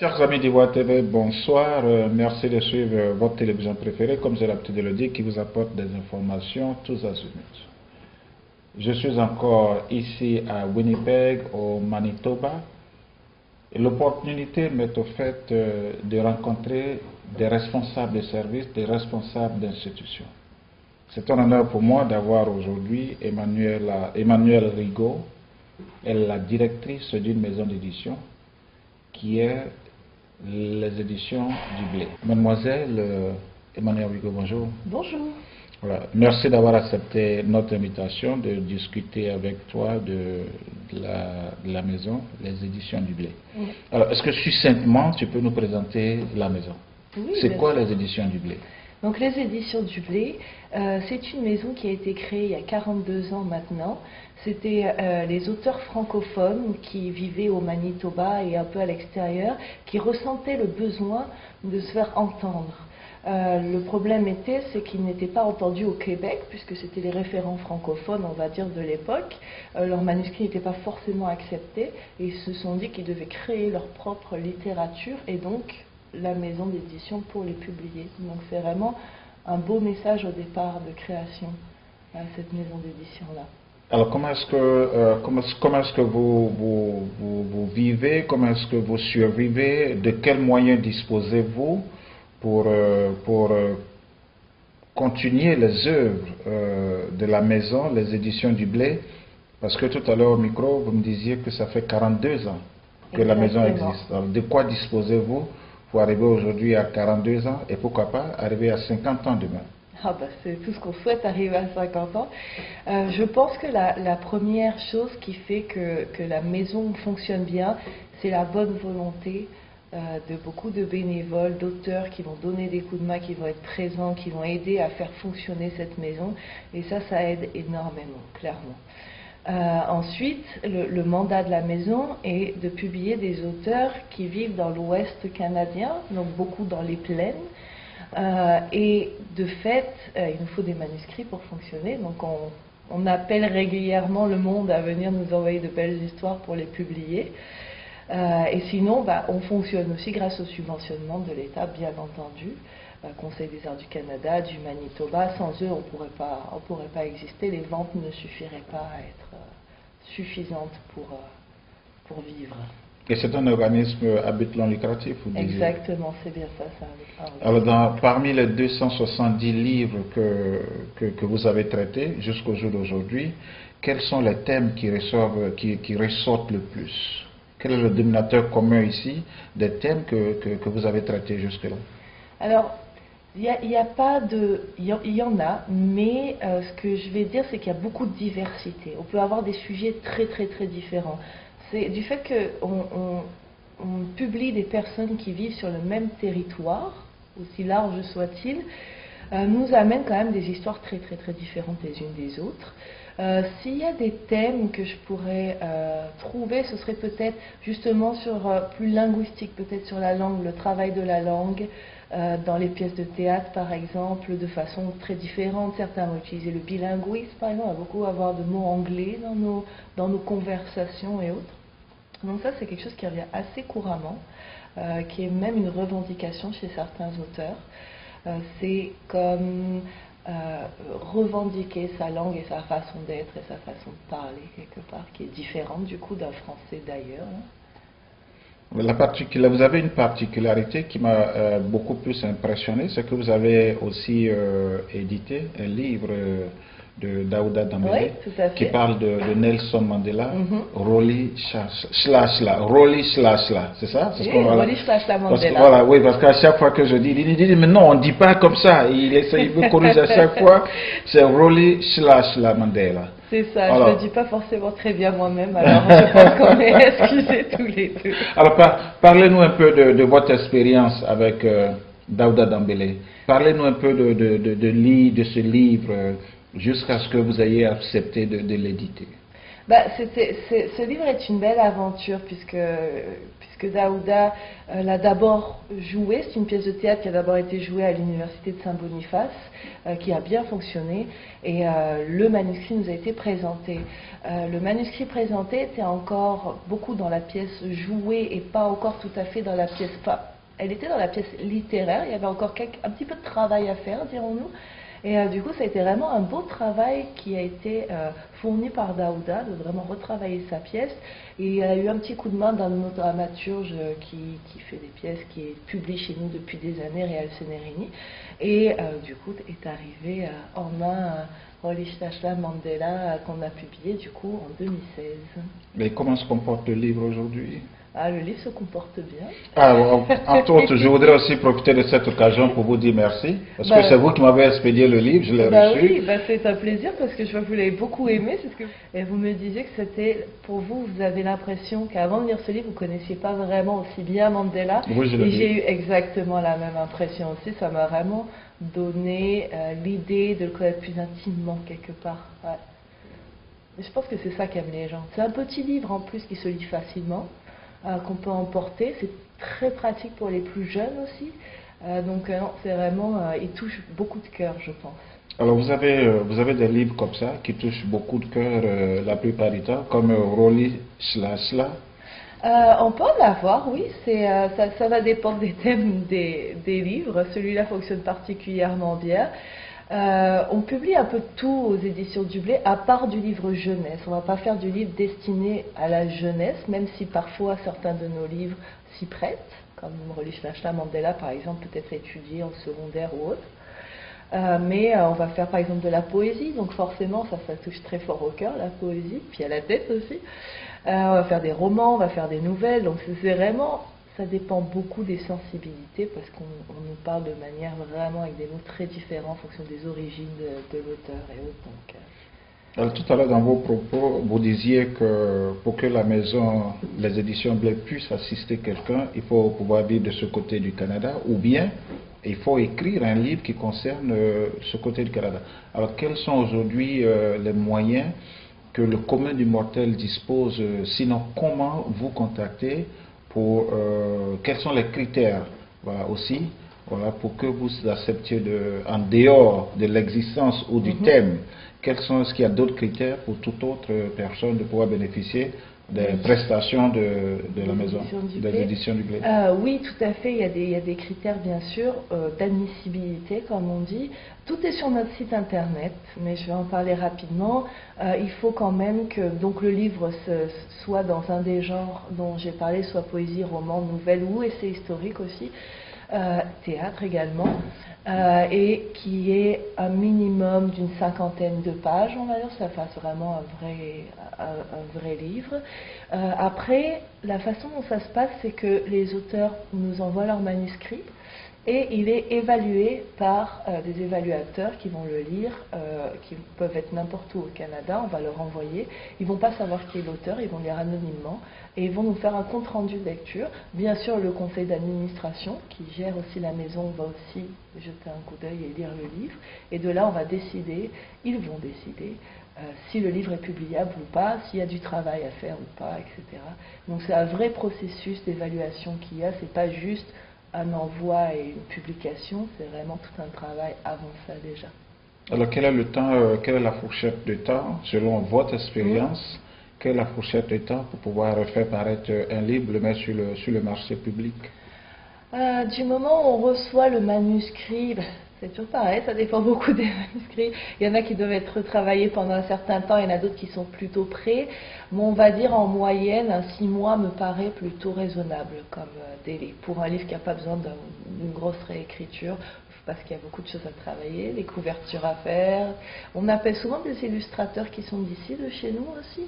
Chers amis d'Ivoire TV, bonsoir. Merci de suivre votre télévision préférée, comme j'ai l'habitude de le dire, qui vous apporte des informations tous azimuts. Je suis encore ici à Winnipeg, au Manitoba. L'opportunité m'est offerte de rencontrer des responsables de services, des responsables d'institutions. C'est un honneur pour moi d'avoir aujourd'hui Emmanuelle Rigaud, elle est la directrice d'une maison d'édition qui est les éditions du Blé. Mademoiselle Emmanuelle Rigaud, bonjour. Bonjour. Voilà. Merci d'avoir accepté notre invitation de discuter avec toi de la maison, les éditions du Blé. Oui. Alors, est-ce que succinctement, tu peux nous présenter la maison? Oui, c'est quoi les éditions du Blé? Donc les éditions du Blé, c'est une maison qui a été créée il y a 42 ans maintenant. C'était les auteurs francophones qui vivaient au Manitoba et un peu à l'extérieur, qui ressentaient le besoin de se faire entendre. Le problème c'est qu'ils n'étaient pas entendus au Québec, puisque c'était les référents francophones, on va dire, de l'époque. Leurs manuscrits n'étaient pas forcément acceptés, et ils se sont dit qu'ils devaient créer leur propre littérature, et donc la maison d'édition pour les publier. Donc c'est vraiment un beau message au départ de création, cette maison d'édition-là. Alors comment est-ce que vous vivez, comment est-ce que vous survivez, de quels moyens disposez-vous pour continuer les œuvres de la maison, les éditions du Blé? Parce que tout à l'heure au micro, vous me disiez que ça fait 42 ans que la maison existe. Alors, de quoi disposez-vous pour arriver aujourd'hui à 42 ans et pourquoi pas arriver à 50 ans demain? Ah bah c'est tout ce qu'on souhaite, arriver à 50 ans. Je pense que la première chose qui fait que la maison fonctionne bien, c'est la bonne volonté de beaucoup de bénévoles, d'auteurs qui vont donner des coups de main, qui vont être présents, qui vont aider à faire fonctionner cette maison. Et ça aide énormément, clairement. Ensuite, le mandat de la maison est de publier des auteurs qui vivent dans l'Ouest canadien, donc beaucoup dans les plaines. Et de fait, il nous faut des manuscrits pour fonctionner. Donc on appelle régulièrement le monde à venir nous envoyer de belles histoires pour les publier. Et sinon, on fonctionne aussi grâce au subventionnement de l'État, bien entendu. Conseil des arts du Canada, du Manitoba. Sans eux, on pourrait pas exister. Les ventes ne suffiraient pas à être suffisantes pour vivre. Et c'est un organisme à but non lucratif, vous disiez? Exactement, c'est bien ça. Alors, parmi les 270 livres que vous avez traités jusqu'au jour d'aujourd'hui, quels sont les thèmes qui ressortent le plus? Quel est le dénominateur commun ici des thèmes que vous avez traités jusque-là? Alors, il y en a, mais ce que je vais dire, c'est qu'il y a beaucoup de diversité. On peut avoir des sujets très différents. C'est du fait qu'on publie des personnes qui vivent sur le même territoire, aussi large soit-il, nous amène quand même des histoires très différentes les unes des autres. S'il y a des thèmes que je pourrais trouver, ce serait peut-être justement sur plus linguistique, peut-être sur la langue, le travail de la langue, dans les pièces de théâtre par exemple, de façon très différente. Certains vont utiliser le bilinguisme par exemple, on va beaucoup avoir de mots anglais dans nos conversations et autres. Donc ça c'est quelque chose qui revient assez couramment, qui est même une revendication chez certains auteurs. C'est comme revendiquer sa langue et sa façon d'être et sa façon de parler quelque part, qui est différente du coup d'un français d'ailleurs. Vous avez une particularité qui m'a beaucoup plus impressionné, c'est que vous avez aussi édité un livre de Daouda Dambélé, oui, qui parle de Nelson Mandela, Rolly c'est ça? Oui, Rolly Mandela. Voilà, oui, parce qu'à chaque fois que je dis, il dit, mais non, on ne dit pas comme ça, il me corrige à chaque fois, c'est Rolly Mandela. C'est ça, alors, je ne le dis pas forcément très bien moi-même, alors je pense qu'on est excusés tous les deux. Alors, parlez-nous un peu de votre expérience avec Daouda Dambélé. Parlez-nous un peu de ce livre jusqu'à ce que vous ayez accepté de l'éditer. Bah, ce livre est une belle aventure puisque Daouda l'a d'abord joué. C'est une pièce de théâtre qui a d'abord été jouée à l'université de Saint-Boniface, qui a bien fonctionné, et le manuscrit nous a été présenté. Le manuscrit présenté était encore beaucoup dans la pièce jouée et pas encore tout à fait dans la pièce. Elle était dans la pièce littéraire. Il y avait encore un petit peu de travail à faire, dirons-nous. Et du coup, ça a été vraiment un beau travail qui a été fourni par Daouda, de vraiment retravailler sa pièce. Et il a eu un petit coup de main d'un de nos dramaturges qui fait des pièces, qui publie chez nous depuis des années, Réal Senerini. Et du coup, est arrivé en main Rolish Tashla Mandela, qu'on a publié du coup en 2016. Mais comment se comporte le livre aujourd'hui? Ah, le livre se comporte bien. Ah, entre autres, je voudrais aussi profiter de cette occasion pour vous dire merci, parce que c'est vous qui m'avez expédié le livre, je l'ai reçu. Oui, c'est un plaisir, parce que je vois que vous l'avez beaucoup aimé. Et vous me disiez que c'était, pour vous, vous avez l'impression qu'avant de lire ce livre, vous ne connaissiez pas vraiment aussi bien Mandela. Oui, je l'ai Et j'ai eu exactement la même impression aussi. Ça m'a vraiment donné l'idée de le connaître plus intimement quelque part. Ouais. Et je pense que c'est ça qu'aiment les gens. C'est un petit livre en plus qui se lit facilement, qu'on peut emporter. C'est très pratique pour les plus jeunes aussi. Donc non, c'est vraiment, il touche beaucoup de cœur, je pense. Alors vous avez des livres comme ça qui touchent beaucoup de cœur la plupart du temps, comme Roli Shla. On peut en avoir, oui. Ça va dépendre des thèmes des livres. Celui-là fonctionne particulièrement bien. On publie un peu de tout aux éditions du Blé, à part du livre jeunesse. On ne va pas faire du livre destiné à la jeunesse, même si parfois certains de nos livres s'y prêtent, comme Rolish Tashla Mandela par exemple, peut être étudié en secondaire ou autre. Mais on va faire par exemple de la poésie, donc forcément ça touche très fort au cœur, la poésie, puis à la tête aussi. On va faire des romans, on va faire des nouvelles, donc c'est vraiment... Ça dépend beaucoup des sensibilités, parce qu'on nous parle de manière vraiment avec des mots très différents en fonction des origines de l'auteur et autres. Donc, Alors, tout à l'heure dans vos propos, vous disiez que pour que la maison, les éditions Blé puissent assister quelqu'un, il faut pouvoir vivre de ce côté du Canada, ou bien il faut écrire un livre qui concerne ce côté du Canada. Alors quels sont aujourd'hui les moyens que le commun du mortel dispose, sinon comment vous contacter pour quels sont les critères, voilà, aussi, voilà, pour que vous acceptiez en dehors de l'existence ou du thème, est-ce qu'il y a d'autres critères pour toute autre personne de pouvoir bénéficier des prestations de la maison, des éditions du Blé? Oui, tout à fait, il y a des critères bien sûr d'admissibilité, comme on dit. Tout est sur notre site internet, mais je vais en parler rapidement. Il faut quand même que donc, le livre soit dans un des genres dont j'ai parlé, soit poésie, roman, nouvelle ou essai historique aussi, théâtre également, et qui ait un minimum d'une 50aine de pages, on va dire, ça fasse vraiment un vrai livre. Après, la façon dont ça se passe, c'est que les auteurs nous envoient leurs manuscrits, et il est évalué par des évaluateurs qui vont le lire, qui peuvent être n'importe où au Canada. On va leur envoyer. Ils ne vont pas savoir qui est l'auteur, ils vont lire anonymement, et ils vont nous faire un compte-rendu de lecture. Bien sûr, le conseil d'administration, qui gère aussi la maison, va aussi jeter un coup d'œil et lire le livre. Et de là, on va décider, ils vont décider, si le livre est publiable ou pas, s'il y a du travail à faire ou pas, etc. Donc c'est un vrai processus d'évaluation qu'il y a, c'est pas juste un envoi et une publication, c'est vraiment tout un travail avant ça déjà. Alors quel est le temps, quelle est la fourchette de temps, selon votre expérience, quelle est la fourchette de temps pour pouvoir faire paraître un livre, le mettre sur le marché public? Du moment où on reçoit le manuscrit, c'est toujours pareil, ça dépend beaucoup des manuscrits. Il y en a qui doivent être retravaillés pendant un certain temps, il y en a d'autres qui sont plutôt prêts. Bon, on va dire en moyenne, 6 mois me paraît plutôt raisonnable comme délai. Pour un livre qui n'a pas besoin d'une grosse réécriture, parce qu'il y a beaucoup de choses à travailler, des couvertures à faire. On appelle souvent des illustrateurs qui sont d'ici, de chez nous aussi.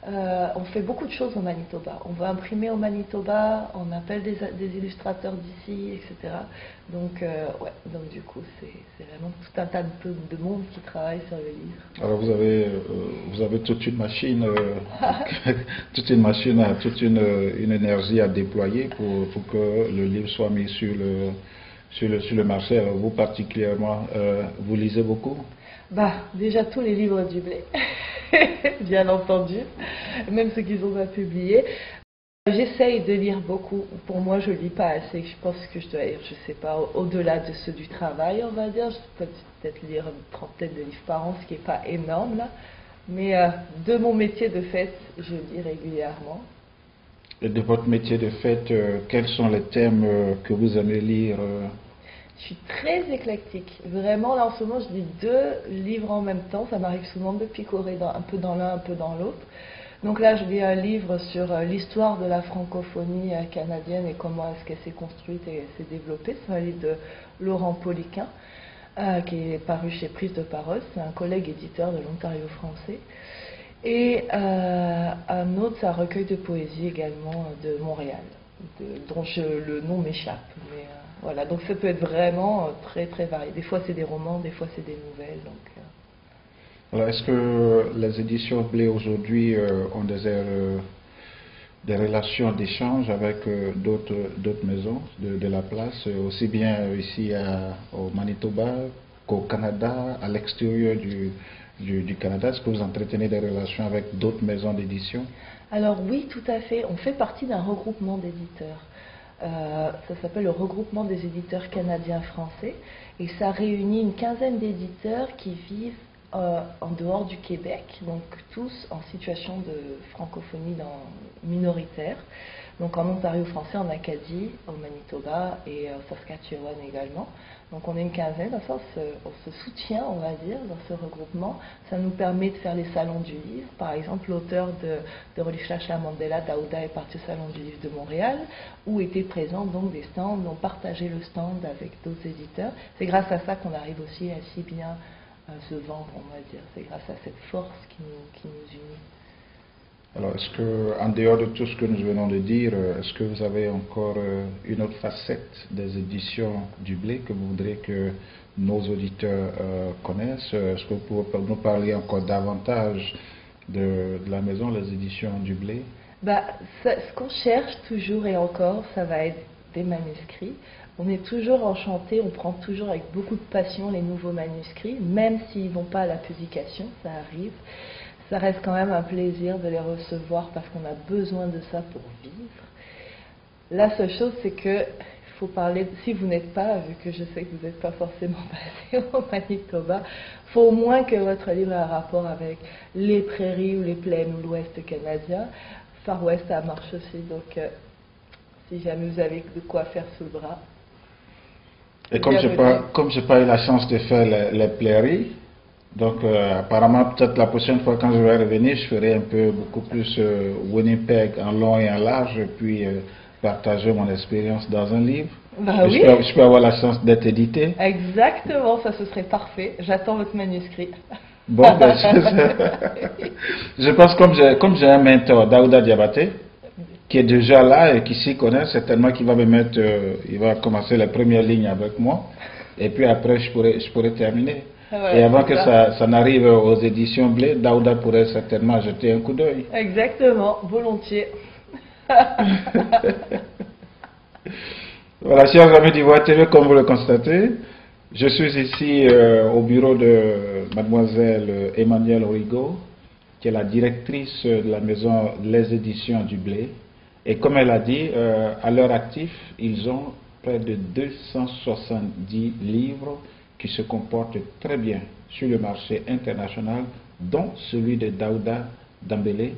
On fait beaucoup de choses au Manitoba. On va imprimer au Manitoba, on appelle des illustrateurs d'ici, etc. Donc, ouais, donc du coup, c'est vraiment tout un tas de monde qui travaille sur le livre. Alors vous avez toute une machine, toute une énergie à déployer pour que le livre soit mis sur le marché. Alors vous particulièrement, vous lisez beaucoup? Bah, déjà tous les livres du Blé. bien entendu, même ceux qu'ils ont pas publiés. J'essaye de lire beaucoup. Pour moi, je lis pas assez. Je pense que je dois lire, je sais pas, au-delà de ceux du travail, on va dire. Je peux peut-être lire une trentaine de livres par an, ce qui est pas énorme là. Mais de mon métier de fait, je lis régulièrement. Et de votre métier de fait, quels sont les thèmes que vous aimez lire Je suis très éclectique. Vraiment, là en ce moment, je lis 2 livres en même temps. Ça m'arrive souvent de picorer un peu dans l'un, un peu dans l'autre. Donc là, je lis un livre sur l'histoire de la francophonie canadienne et comment est-ce qu'elle s'est construite et s'est développée. C'est un livre de Laurent Poliquin, qui est paru chez Prise de Parole. C'est un collègue éditeur de l'Ontario français. Et un autre, c'est un recueil de poésie également de Montréal, dont le nom m'échappe. Mais voilà, donc ça peut être vraiment très très varié. Des fois c'est des romans, des fois c'est des nouvelles. Alors, est-ce que les éditions Blé aujourd'hui ont des relations d'échange avec d'autres maisons de la place, aussi bien ici au Manitoba qu'au Canada, à l'extérieur du Canada? Est-ce que vous entretenez des relations avec d'autres maisons d'édition? Alors oui, tout à fait. On fait partie d'un regroupement d'éditeurs. Ça s'appelle le regroupement des éditeurs canadiens français et ça réunit une quinzaine d'éditeurs qui vivent en dehors du Québec, donc tous en situation de francophonie minoritaire, donc en Ontario français, en Acadie, au Manitoba et au Saskatchewan également. Donc on est une quinzaine, on se soutient, on va dire, dans ce regroupement. Ça nous permet de faire les salons du livre. Par exemple, l'auteur de Rolihlahla Mandela, Daouda, est parti au salon du livre de Montréal, où étaient présents donc des stands, ont partagé le stand avec d'autres éditeurs. C'est grâce à ça qu'on arrive aussi à si bien se vendre, on va dire. C'est grâce à cette force qui nous unit. Alors, est-ce que, en dehors de tout ce que nous venons de dire, est-ce que vous avez encore une autre facette des éditions du Blé que vous voudrez que nos auditeurs connaissent? Est-ce que vous pouvez nous parler encore davantage de la maison, les éditions du Blé? Ce qu'on cherche toujours et encore, ça va être des manuscrits. On est toujours enchanté, on prend toujours avec beaucoup de passion les nouveaux manuscrits, même s'ils ne vont pas à la publication, ça arrive. Ça reste quand même un plaisir de les recevoir parce qu'on a besoin de ça pour vivre. La seule chose, c'est que il faut parler, si vous n'êtes pas, vu que je sais que vous n'êtes pas forcément basé au Manitoba, il faut au moins que votre livre ait un rapport avec les prairies ou les plaines ou l'ouest canadien. Far West, ça marche aussi, donc si jamais vous avez de quoi faire sous le bras. Et comme je n'ai pas eu la chance de faire les prairies, donc apparemment peut-être la prochaine fois quand je vais revenir, je ferai beaucoup plus Winnipeg en long et en large, et puis partager mon expérience dans un livre. Oui. Je peux avoir la chance d'être édité. Exactement, ça ce serait parfait. J'attends votre manuscrit. Bon, je pense comme j'ai un mentor, Daouda Diabaté, qui est déjà là et qui s'y connaît, certainement qu'il va me mettre, il va commencer les premières lignes avec moi, et puis après je pourrais terminer. Et avant que ça n'arrive aux éditions Blé, Daouda pourrait certainement jeter un coup d'œil. Exactement, volontiers. Voilà, chers amis d'Ivoire TV, comme vous le constatez, je suis ici au bureau de mademoiselle Emmanuelle Origo, qui est la directrice de la maison Les Éditions du Blé. Et comme elle a dit, à leur actif, ils ont près de 270 livres qui se comportent très bien sur le marché international, dont celui de Daouda Dambélé,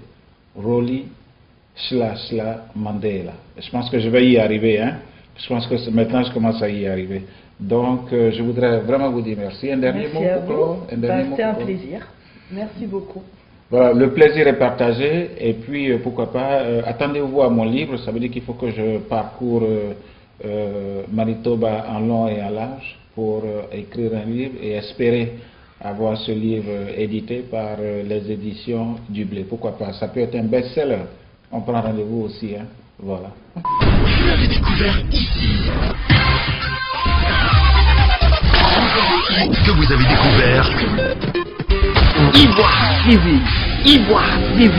Rolihlahla Mandela. Je pense que je vais y arriver, hein. Je pense que maintenant je commence à y arriver. Donc je voudrais vraiment vous dire merci. Un dernier mot pour Claude? C'était un plaisir. Merci beaucoup. Voilà, le plaisir est partagé et puis pourquoi pas, attendez-vous à mon livre, ça veut dire qu'il faut que je parcours Manitoba en long et en large pour écrire un livre et espérer avoir ce livre édité par les éditions du Blé. Pourquoi pas, ça peut être un best-seller. On prend rendez-vous aussi, hein. Voilà. Vous l'avez découvert ici. Que vous avez découvert Ivoire TV. Ivoire TV.